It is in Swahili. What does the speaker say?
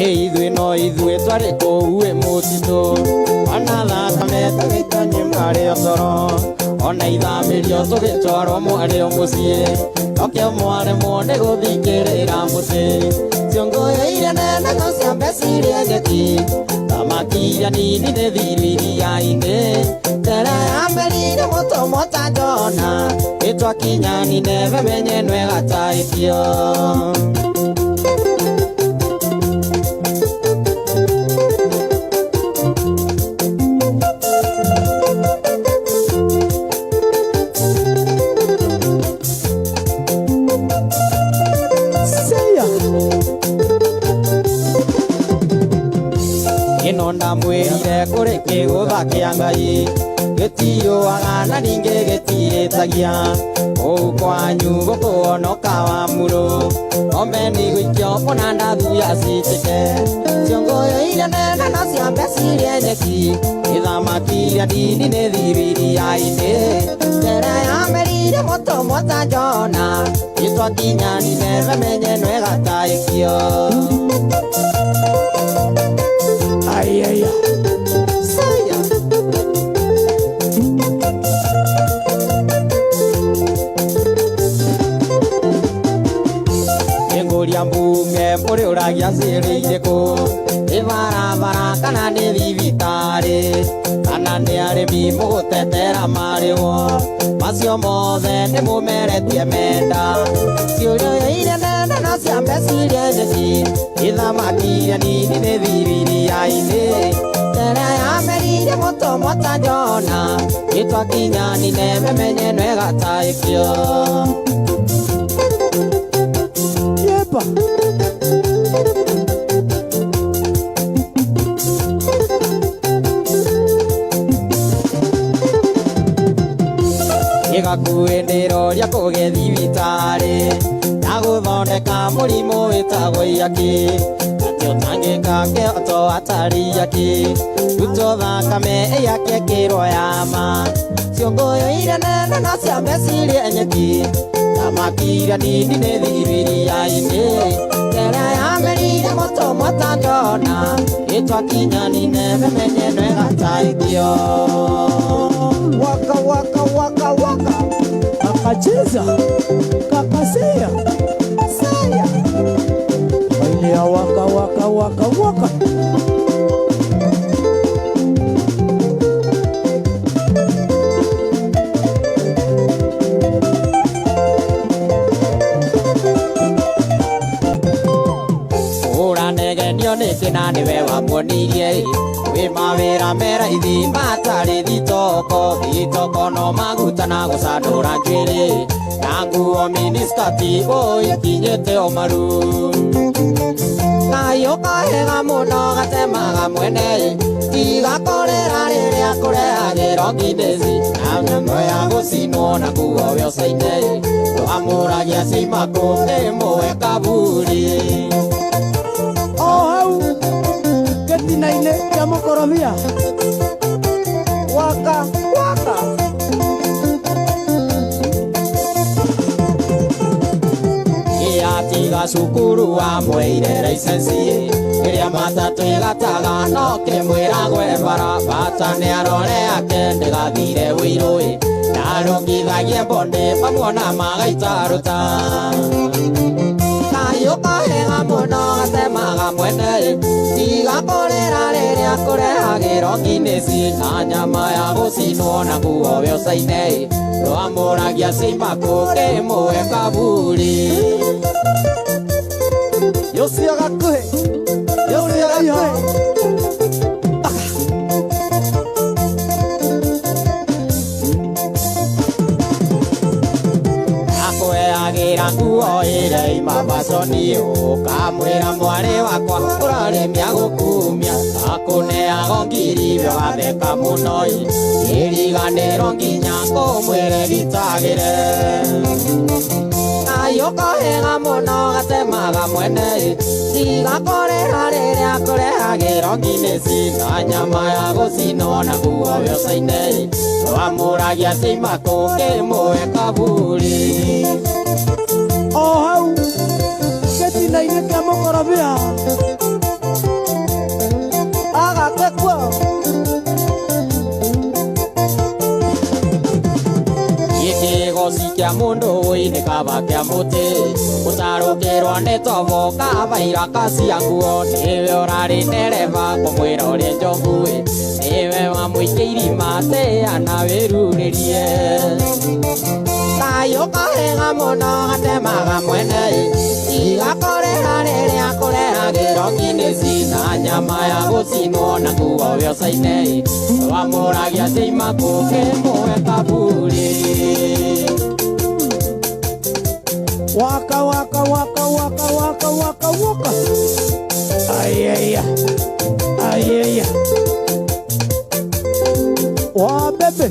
Idwe no idwe twari kũu mũtitũ ona thakame tũgĩtonyimwarĩ ũtoro ona ithamĩrio tũgĩtwarwo mwarĩ mũciĩ tokio mwaremwo nĩ gũthikĩrĩra mũtĩ ciongoreire nene cia mbeciria nyeki thamaki iria nini nĩ thiru iria-inĩ njĩra ya merire mũtũmwo ta Jona ĩtwakinya Nineve menye nwega ta icio. Inonda mwĩrire kũrĩ kĩgũtha kĩa Ngai gĩtiũaga na ningĩ gĩtiĩtagia kũu kwanyu gũkũonoka wa mũrũ ng'ombe nĩ gũikio ona ndathu yacitĩke ciongoreire nene na cia mbeciria nyeki ithamaki iria nini nĩ thiru iria-inĩ njĩra ya merire mũtũmwo ta Jona ĩtwakinya Nineve menye nwega ta ikio. Ayaya saya Engoria mbunge mũrĩ ũragia ciĩrĩire kũ ĩbarabara kana nĩ thibitarĩ kana nĩ arĩmi mũgũtetera marĩo macio mothe nĩ mũmeretie menda ciũrĩire nene na cia mbeciria nyeki ithamaki iria nini nĩ thiru iria-inĩ njĩra ya merire mũtũmwo ta Jona ĩtwakinya Nineve menye nwega ta ikio. Gĩgakuĩndĩro rĩa kũgĩa thibitarĩ na gũthondeka mũrimũ wĩtagwo iaki atĩ ũtangĩka kĩhoto atarĩ iaki rutwo thakame iaki ĩkĩrwo yama ciongoreire nene na cia mbeciria nyeki thamaki iria nini nĩ thiru iria-inĩ njĩra ya merire mũtũmwo ta Jona ĩtwakinya Nineve menye nwega ta ikio. Waka waka waka waka akacheza kakasea saya ile waka waka waka waka Ũranegenio nĩ kĩna nĩwe wamuonirie wĩ mawĩra meraithi matarĩ thitoko no maguta na gũcandũra njuĩrĩ na nguo miniskati ikinyĩte o maru kayũ kahega mũno gatemaga mwene tigakorera rĩrĩa kũrehagĩrwo ngindĩci na nyamũ ya gũcinwo na nguo wĩocaine twamũragia cimakũ ĩmwe kaburi o hau gĩtina-inĩ kĩa mũkorobia waka waka gĩatiga cukuru wa mwĩire raicenci ĩrĩa matatũ ĩgataga no kĩmwĩra bara bata nĩ arore ake ndĩgathire wĩirũĩ na arũngithagie bonde pamuona magaita ruta kayũ kahega mũno gatemaga mwene tigakorera rĩrĩa kũrehagĩrwo ngindĩci na nyama ya gũcinwo na nguo wĩocaine twamũragia cimakũ ĩmwe kaburi yosia gakuhĩ yosia gakuhĩ akwĩagĩra nguo ĩrĩa imabaconi ũkamwĩra mwarĩ wakwa ũrarĩmia gũkumia akũneago ngiri watheka mũno ĩriganĩro nginya kũmwĩre gitagĩre kayũ kahega mũno gatemaga mwene tigakorera rĩrĩa kũrehagĩrwo ngindĩci na nyama ya gũcinwo na nguo wĩocaine twamũragia cimakũ ĩmwe kaburi o hau gĩtina-inĩ kĩa mũkorobia kia mundu ine kaba kia muti utarukirwa ni tobo kabaira kacia nguo niwe urari nereva kumwira uri njogu niwe wamwikiiri mate ana wiruririe kayo kahenga muno gatemaga mwene igakorera riria kurehagira nginesi na nyama ya gucinwo na kuo wiocaine wamuragia ciimaku kimwe kaburi waka waka waka waka waka waka waka ayaya ayaya wa bebe